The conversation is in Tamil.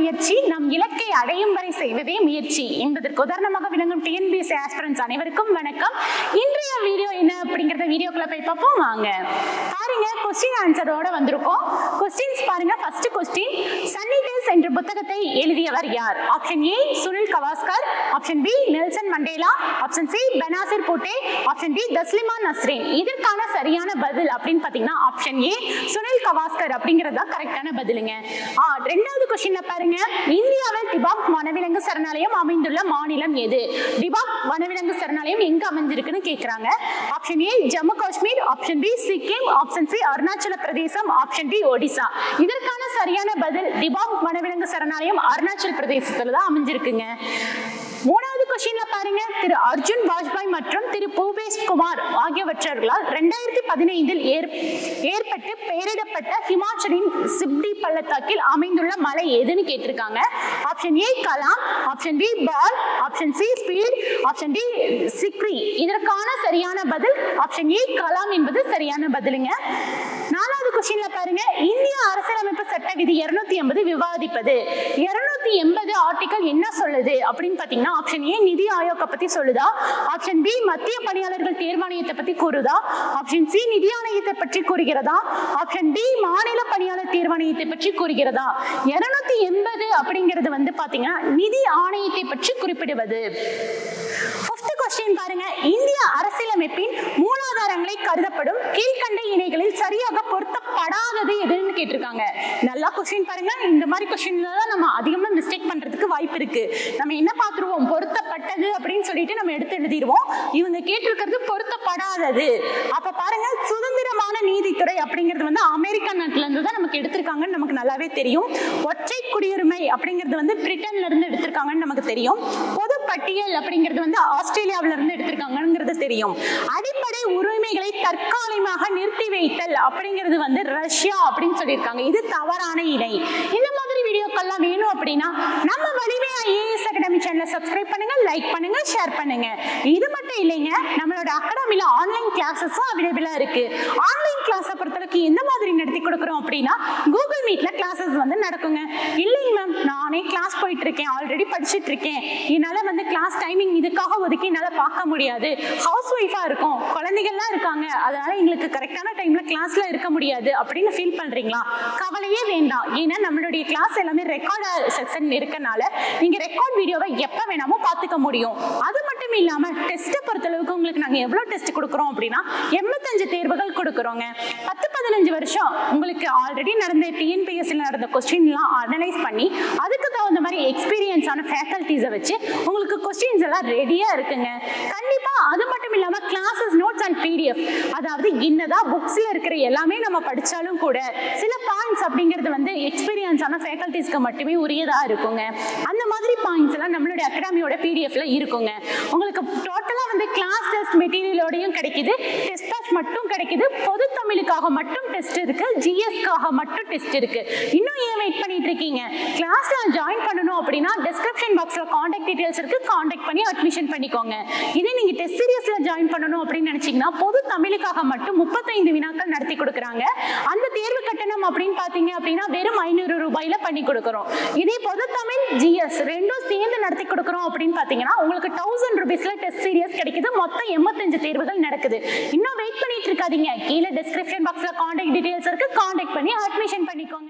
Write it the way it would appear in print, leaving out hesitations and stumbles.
முயற்சி நம் இலக்கை அடையும் வரை செய்வதே முயற்சி என்பதற்கு உதாரணமாக விளங்கும் டிஎன்பிஎஸ்சி ஆஸ்பிரண்ட்ஸ் அனைவருக்கும் வணக்கம். இன்றைய வீடியோ என்ன அப்படிங்கறத வீடியோக்குள்ள போய் பார்ப்போம் வாங்க. பாருங்க, क्वेश्चन ஆன்சரோட வந்திருக்கோம். क्वेश्चंस பாருங்க. ஃபர்ஸ்ட் क्वेश्चन, சன்னி டேஸ் என்ற புத்தகத்தை எழுதியவர் யார்? Option A Sunil Gavaskar, option B Nelson Mandela, option C Benazir Bhutto, option D Taslima Nasreen. இதற்கான சரியான பதில் அப்படின்னு பாத்தீங்கன்னா ஆப்ஷன் ஏ சுனில் கவாஸ்கர் அப்படிங்கறதா கரெக்டான பதிலுங்க. ரெண்டாவது क्वेश्चनல பாருங்க, இந்தியாவில் டிபாக் வனவிலங்கு சரணாலயம் அமைந்துள்ள மாநிலம் எது? டிபாக் வனவிலங்கு சரணாலயம் எங்க அமைஞ்சிருக்குன்னு கேக்குறாங்க. Option A Jammu Kashmir, option B Sikkim, option C Arunachal Pradesh, option D Odisha. இதற்கான சரியான பதில் டிபாக் வனவிலங்கு சரணாலயம் அருணாச்சல பிரதேசத்துல தான் அமைஞ்சிருக்குங்க. மூணாவது क्वेश्चनல பாருங்க, திரு அர்ஜுன் வாஜ்பாய் மற்றும் திரு பூபேஷ் குமார் ஆகியவர்களால் 2015 ஏற்பட்டு பெயரிடப்பட்ட ஹிமாச்சலின் சிப்டி பள்ளத்தாக்கில் அமைந்துள்ள மலை எதுன்னு கேட்டிருக்காங்க. ஆப்ஷன் ஏ கலாம், ஆப்ஷன் பி பால், ஆப்ஷன் சி ஸ்பீட், ஆப்ஷன் டி சிக்ரி. இதற்கான சரியான பதில் ஆப்ஷன் ஏ கலாம் என்பது சரியான பதிலுங்க. நாலாவது क्वेश्चनல பாருங்க, இந்திய அரசியலமைப்பு சட்ட விதி 280 விவாதிப்பது. 280 ஆர்டிகல் என்ன சொல்லுது அப்படின்னு பாத்தீங்கன்னா ஆப்ஷன் ஏ நிதி ஆயோக பத்தி சொல்லுதா, ஆப்ஷன் பி மத்திய பணியாளர்கள் தேர்வாணையத்தை பத்தி கூறுதா, ஆப்ஷன் சி நிதி ஆணையத்தை பற்றி கூறுகிறதா, ஆப்ஷன் டி மாநில பணியாளர் தேர்வாணையத்தை பற்றி கூறுகிறதா. 280 அப்படிங்கிறது வந்து பாத்தீங்கன்னா நிதி ஆணையத்தை பற்றி குறிப்பிடுவது. ஃபிஃப்த் क्वेश्चन பாருங்க, இந்திய அரசியலமைப்பின் மூலாதாரங்களை கருதப்படும் கீழ்கண்ட இணைகளில் சரியாக பொருத்தப்படாதது எதுன்னு கேட்டிருக்காங்க. நல்லா क्वेश्चन பாருங்க. இந்த மாதிரி क्वेश्चनல தான் நம்ம அதிகமா மிஸ்டேக் பண்றதுக்கு வாய்ப்பு இருக்கு. நம்ம என்ன பாத்துருவோம், பொருத்தப்பட்டது அப்படின்னு சொல்லிட்டு நம்ம எடுத்து எழுதிடுவோம். இவங்க கேட்டிருக்கிறது பொருத்தப்படாதது. அப்ப பாருங்க, சுதந்திரமான நீதித்துறை அப்படிங்கிறது வந்து அமெரிக்கா நாட்டுல இருந்து தான் நமக்கு எடுத்திருக்காங்கன்னு நமக்கு நல்லாவே தெரியும். ஒற்றை குடியுரிமை அப்படிங்கிறது வந்து பிரிட்டன்ல இருந்து எடுத்திருக்காங்கன்னு நமக்கு தெரியும். பொது பட்டியல் அப்படிங்கிறது வந்து ஆஸ்திரேலியாவில இருந்து எடுத்திருக்காங்கிறது தெரியும். அடிப்படை உரிமைகளை தற்காலிகமாக நிறுத்தி வைத்தல் அப்படிங்கிறது வந்து ரஷ்யா அப்படின்னு சொல்லியிருக்காங்க. இது தவறான இணை. இந்த மாதிரி வீடியோக்கெல்லாம் வேணும் அப்படின்னா நம்ம வலிமை ஐஏஎஸ் அகாடமி சேனலை சப்ஸ்கிரைப் பண்ணுங்க, லைக் பண்ணுங்க, ஷேர் பண்ணுங்க. இது மட்டும் இல்லைங்க, நம்மளோட அகாடமில ஆன்லைன் கிளாஸஸும் அவைலபிளா இருக்கு. ஆன்லைன் கிளாஸை பொறுத்தளவுக்கு எந்த மாதிரி நடத்தி கொடுக்குறோம் அப்படின்னா கூகுள் மீட்ல கிளாஸஸ் வந்து நடக்குங்க. இல்லைங்க மேம், நானே கிளாஸ் போயிட்டு இருக்கேன், ஆல்ரெடி படிச்சுட்டு இருக்கேன், என்னால வந்து கிளாஸ் டைமிங் இதுக்காக ஒதுக்கி என்னால பார்க்க முடியாது, ஹவுஸ் ஒய்ஃபா இருக்கும், குழந்தைகள்லாம் இருக்காங்க, அதனால எங்களுக்கு கரெக்டான டைம்ல கிளாஸ்ல இருக்க முடியாது அப்படின்னு ஃபீல் பண்றீங்களா? கவலையே வேண்டாம். ஏன்னா நம்மளுடைய கிளாஸ் எல்லாமே ரெக்கார்ட் செக்ஷன் இருக்கனால நீங்க ரெக்கார்ட் வீடியோவை எப்ப வேணாமோ பார்த்துக்க முடியும். அது மட்டும் இல்லாம டெஸ்ட்டை பொறுத்தளவுக்கு உங்களுக்கு நாங்க எவ்வளவு டெஸ்ட் கொடுக்குறோம் அப்படின்னா 85 தேர்வுகள் கொடுக்குறோங்க. 10-15 வருஷம் உங்களுக்கு ஆல்ரெடி நடந்த டிஎன்பிஎஸ்சில நடந்த கொஸ்டின்லாம் அனலைஸ் பண்ணி அதுக்கு தகுந்த மாதிரி எக்ஸ்பீரியன்ஸான ஃபேக்கல்டிஸை வச்சு உங்களுக்கு கொஸ்டின்ஸ் எல்லாம் ரெடியா இருக்குங்க. கண்டிப்பா அது மட்டும் இல்லாம கிளாஸஸ் நோட்ஸ் அண்ட் பிடிஎஃப், அதாவது என்னதான் புக்ஸ்ல இருக்கிற எல்லாமே நம்ம படிச்சாலும் கூட சில பாயிண்ட்ஸ் அப்படிங்கிறது வந்து எக்ஸ்பீரியன்ஸான ஃபேக்கல்டிஸ்க்கு மட்டுமே உரியதா இருக்குங்க. அந்த மாதிரி பாயிண்ட்ஸ் எல்லாம் நம்மளுடைய அகாடமியோட பிடிஎஃப்ல இருக்குங்க. உங்களுக்கு டோட்டலா வந்து கிளாஸ் டெஸ்ட் மெட்டீரியலோடையும் கிடைக்குது, டெஸ்ட் பேட்ச் மட்டும் கிடைக்குது, பொது தமிழுக்காக மட்டும் டெஸ்ட் இருக்கு, ஜிஎஸ்க்காக மட்டும் டெஸ்ட் இருக்கு. இன்னும் ஏன் வெயிட் பண்ணிட்டு இருக்கீங்க? கிளாஸ்ல ஜாயின் பண்ணணும் அப்படின்னா டிஸ்கிரிப்ஷன் பாக்ஸ்ல கான்டாக்ட் டீடைல்ஸ் இருக்கு, கான்டாக்ட் பண்ணி அட்மிஷன் பண்ணிக்கோங்க. இதே நீங்க டெஸ்ட் சீரியஸ்ல ஜாயின் பண்ணணும் அப்படின்னு நினைச்சீங்கன்னா பொது தமிழுக்காக மட்டும் 35 வினாக்கள் நடத்தி கொடுக்குறாங்க. அந்த தேர்வு கட்டணம் அப்படின்னு பாத்தீங்க அப்படின்னா வெறும் 500 ரூபாயில பண்ணி கொடுக்குறோம். இதே பொது தமிழ் ஜிஎஸ் ரெண்டும் சேர்ந்து நடத்தி கொடுக்குறோம் அப்படின்னு பாத்தீங்கன்னா உங்களுக்கு 1000 ரூபீஸ்ல டெஸ்ட் சீரியஸ் கிடைக்குது. மொத்தம் 85 தேர்வுகள் நடக்குது. இன்னும் வெயிட் பண்ணிட்டு இருக்காதீங்க. கீழே டிஸ்கிரிப்ஷன் பாக்ஸ்ல கான்டாக்ட் டீடைல்ஸ் இருக்கு, கான்டாக்ட் பண்ணி அட்மிஷன் பண்ணிக்கோங்க.